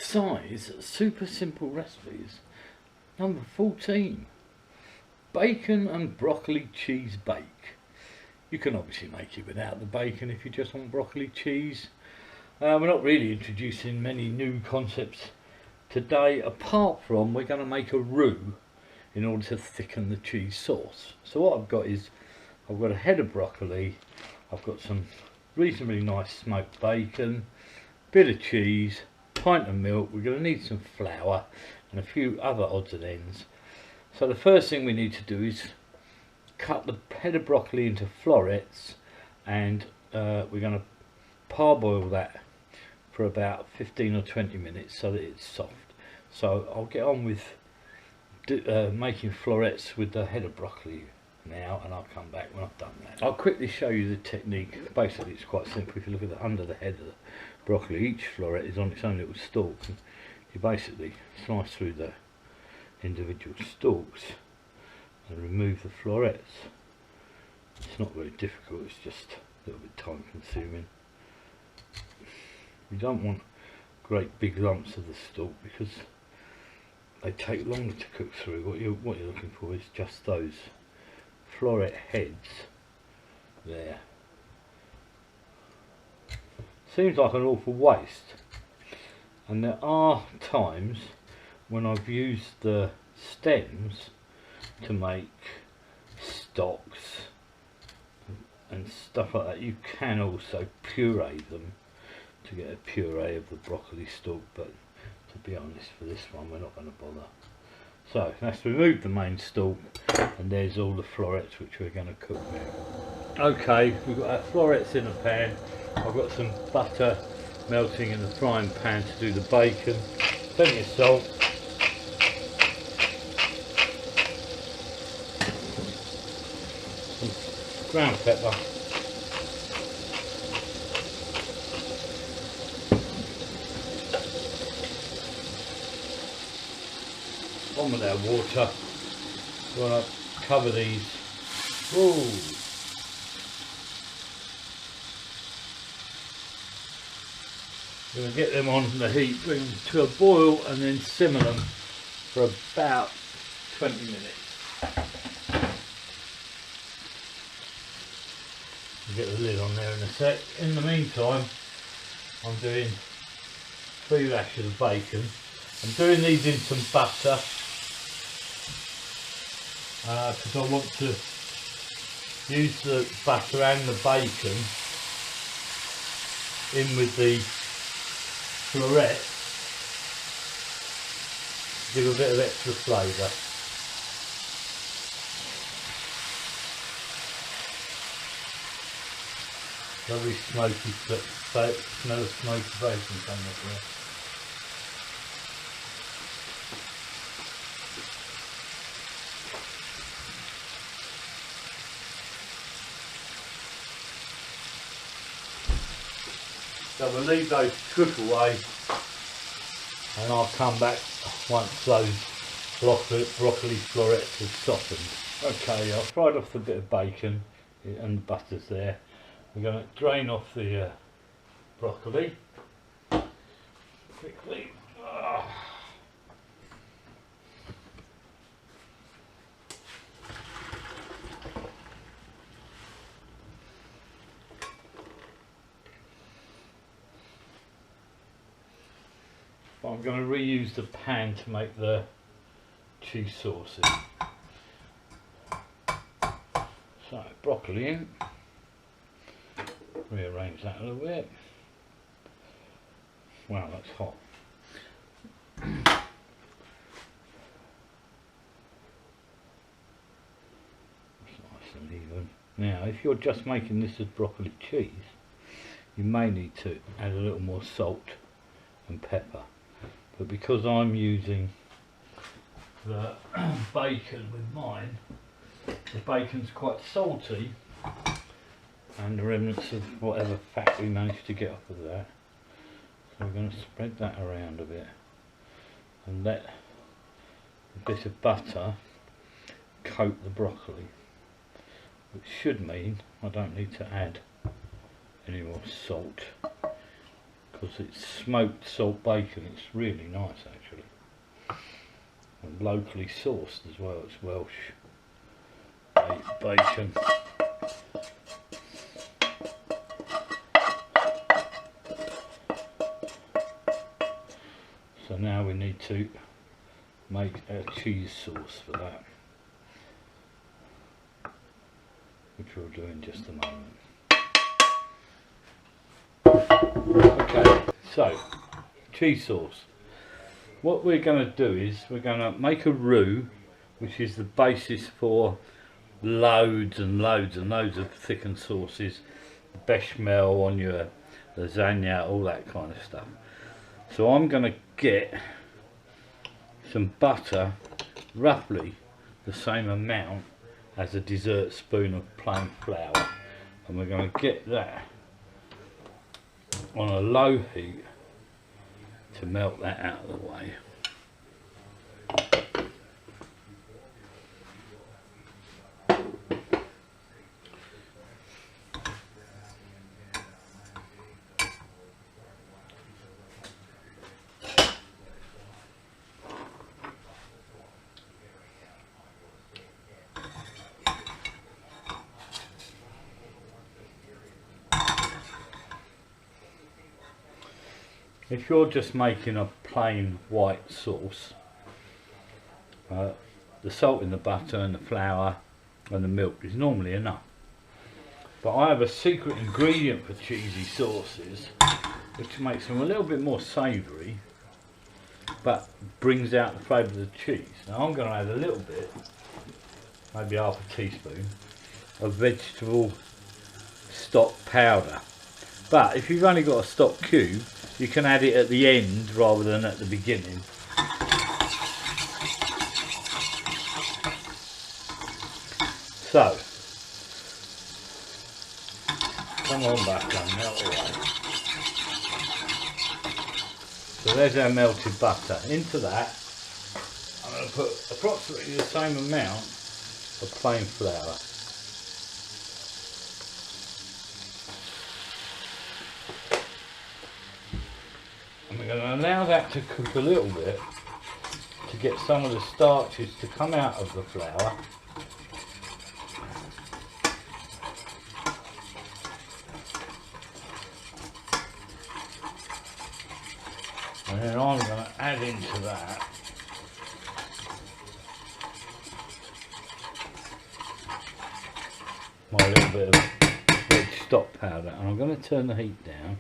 size super simple recipes. Number 14. Bacon and broccoli cheese bake. You can obviously make it without the bacon if you just want broccoli cheese. We're not really introducing many new concepts today, apart from we're going to make a roux in order to thicken the cheese sauce. So what I've got is, I've got a head of broccoli, I've got some reasonably nice smoked bacon, bit of cheese, pint of milk. We're going to need some flour and a few other odds and ends. So the first thing we need to do is cut the head of broccoli into florets, and we're going to parboil that for about 15 or 20 minutes so that it's soft. So I'll get on with making florets with the head of broccoli now, and I'll come back when I've done that. I'll quickly show you the technique. Basically it's quite simple. If you look at the under the head of the broccoli, each floret is on its own little stalk, and you basically slice through the individual stalks and remove the florets. It's not very difficult, it's just a little bit time consuming. You don't want great big lumps of the stalk because they take longer to cook through. What you're looking for is just those floret heads there. Seems like an awful waste, and there are times when I've used the stems to make stocks and stuff like that. You can also puree them to get a puree of the broccoli stalk, but to be honest, for this one we're not going to bother. So let's remove the main stalk, and there's all the florets which we're going to cook now. Okay, we've got our florets in a pan. I've got some butter melting in the frying pan to do the bacon, plenty of salt, some ground pepper, on with our water. We want to cover these. Ooh. We're going to get them on the heat, bring them to a boil, and then simmer them for about 20 minutes. We'll get the lid on there in a sec. In the meantime, I'm doing 3 rashers of bacon. I'm doing these in some butter because I want to use the butter and the bacon in with the floret, give a bit of extra flavour. Lovely smoky, smell of smoky bacon coming up there. So we'll leave those cook away, and I'll come back once those broccoli florets have softened. Okay, I've fried off the bit of bacon and the butter's there. We're going to drain off the broccoli quickly. I'm going to reuse the pan to make the cheese sauce in. So, broccoli in. Rearrange that a little bit. Wow, that's hot. That's nice and even. Now, if you're just making this as broccoli cheese, you may need to add a little more salt and pepper. But because I'm using the bacon with mine, the bacon's quite salty, and the remnants of whatever fat we managed to get off of that. So we're going to spread that around a bit and let a bit of butter coat the broccoli, which should mean I don't need to add any more salt because it's smoked salt bacon. It's really nice actually, and locally sourced as well. It's Welsh bacon. So now we need to make a cheese sauce for that, which we'll do in just a moment. Okay, so cheese sauce. What we're going to do is we're going to make a roux, which is the basis for loads and loads and loads of thickened sauces, bechamel on your lasagna, all that kind of stuff. So I'm going to get some butter, roughly the same amount as a dessert spoon of plain flour, and we're going to get that on a low heat to melt that out of the way. If you're just making a plain white sauce, the salt in the butter and the flour and the milk is normally enough. But I have a secret ingredient for cheesy sauces which makes them a little bit more savoury but brings out the flavour of the cheese. Now I'm going to add a little bit, maybe half a teaspoon, of vegetable stock powder. But if you've only got a stock cube, you can add it at the end rather than at the beginning. So, come on back and melt away. So there's our melted butter. Into that, I'm going to put approximately the same amount of plain flour. We're going to allow that to cook a little bit to get some of the starches to come out of the flour. And then I'm going to add into that my little bit of veg stock powder, and I'm going to turn the heat down.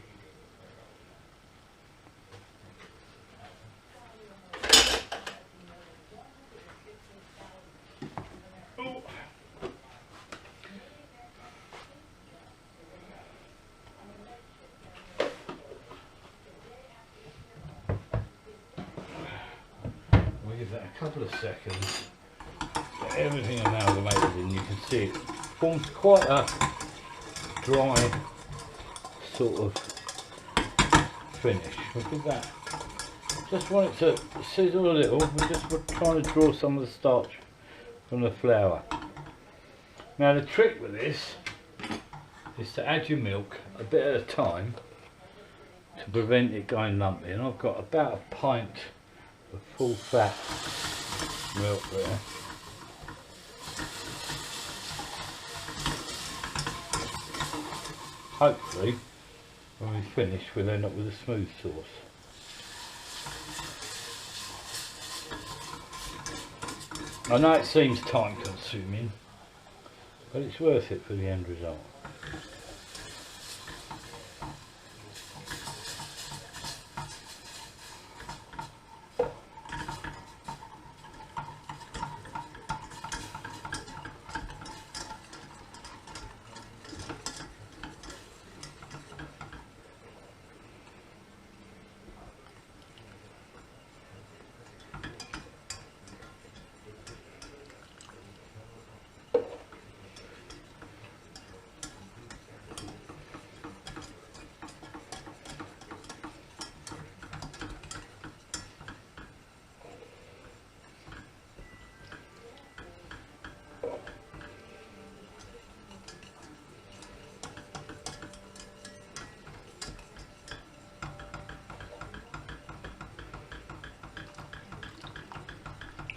Give that a couple of seconds, get everything amalgamated in. You can see it forms quite a dry sort of finish. Look at that. Just want it to sizzle a little. We're trying to draw some of the starch from the flour. Now the trick with this is to add your milk a bit at a time to prevent it going lumpy, and I've got about a pint of full fat milk there. Hopefully when we finish we'll end up with a smooth sauce. I know it seems time consuming, but it's worth it for the end result.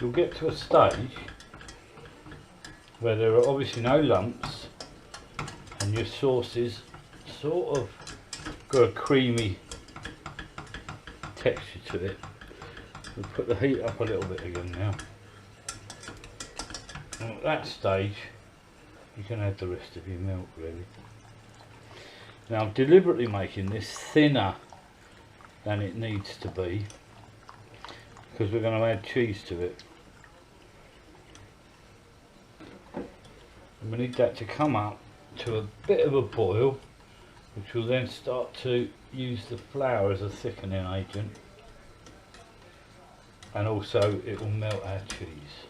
you'll get to a stage where there are obviously no lumps and your sauce is sort of got a creamy texture to it. We'll put the heat up a little bit again now. And at that stage you can add the rest of your milk really. Now I'm deliberately making this thinner than it needs to be because we're going to add cheese to it. And we need that to come up to a bit of a boil, which will then start to use the flour as a thickening agent, and also it will melt our cheese.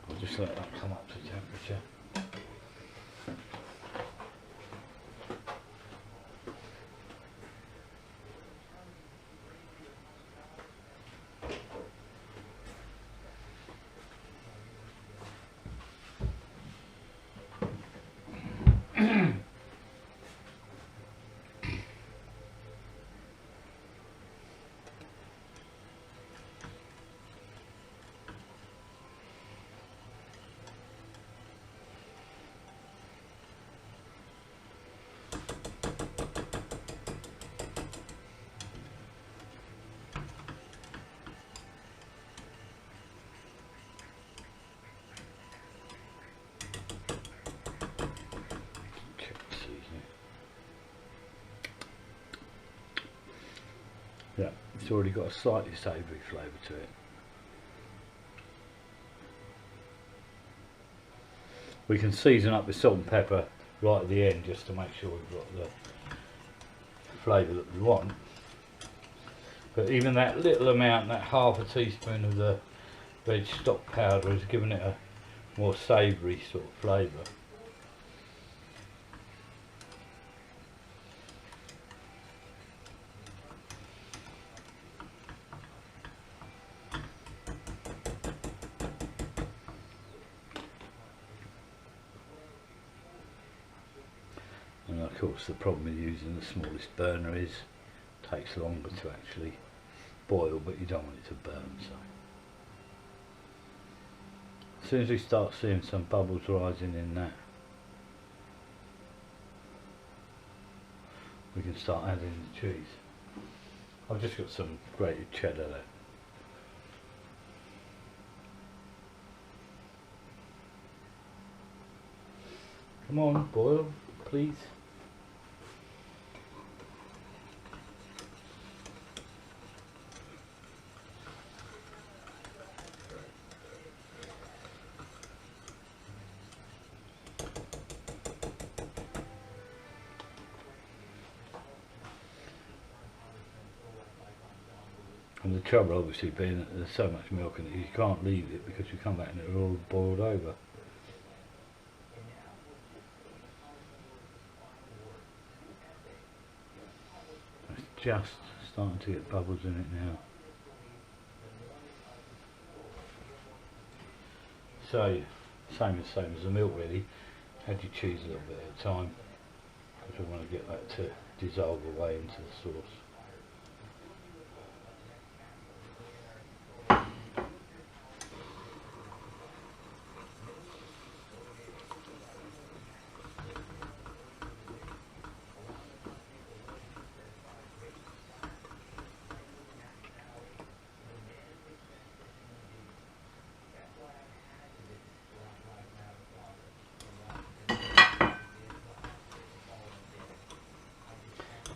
I'll just let that come up to temperature. Yeah, it's already got a slightly savoury flavour to it. We can season up with salt and pepper right at the end just to make sure we've got the flavour that we want. But even that little amount, that half a teaspoon of the veg stock powder, has given it a more savoury sort of flavour. And of course the problem with using the smallest burner is it takes longer to actually boil, but you don't want it to burn. So as soon as we start seeing some bubbles rising in that, we can start adding the cheese. I've just got some grated cheddar there. Come on, boil, please. And the trouble obviously being that there's so much milk in it, you can't leave it because you come back and it'll all boiled over. It's just starting to get bubbles in it now. So, same as the milk really, add your cheese a little bit at a time because we want to get that to dissolve away into the sauce.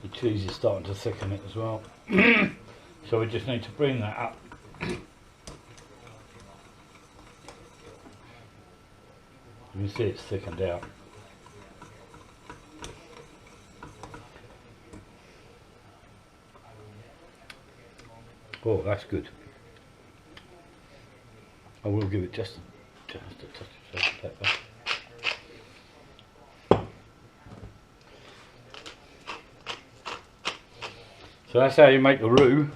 The cheese is starting to thicken it as well. So we just need to bring that up. You can see it's thickened out. Oh, that's good. I will give it just a touch of salt and pepper. So that's how you make a roux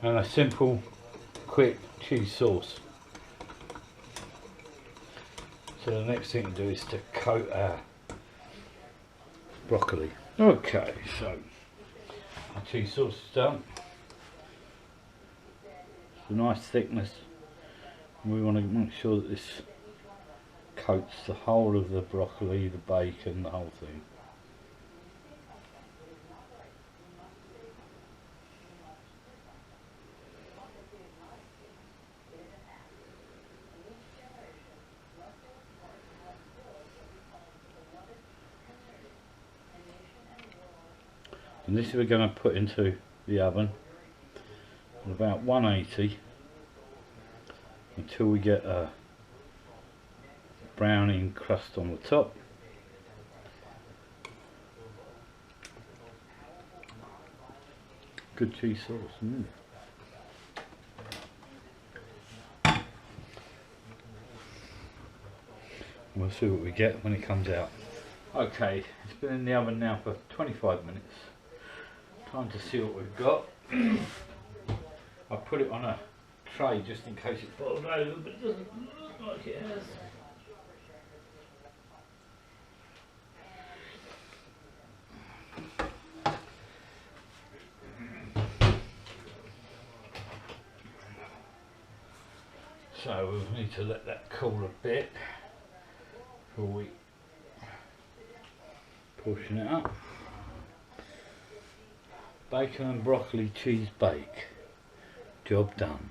and a simple, quick cheese sauce. So the next thing to do is to coat our broccoli. Okay, so our cheese sauce is done. It's a nice thickness. We want to make sure that this coats the whole of the broccoli, the bacon, the whole thing. And this we're going to put into the oven at about 180 until we get a browning crust on the top. Good cheese sauce. We'll see what we get when it comes out. Okay, it's been in the oven now for 25 minutes. Time to see what we've got. I put it on a tray just in case it boiled over, but it doesn't look like it has. So we'll need to let that cool a bit before we portion it up. Bacon and broccoli cheese bake. Job done.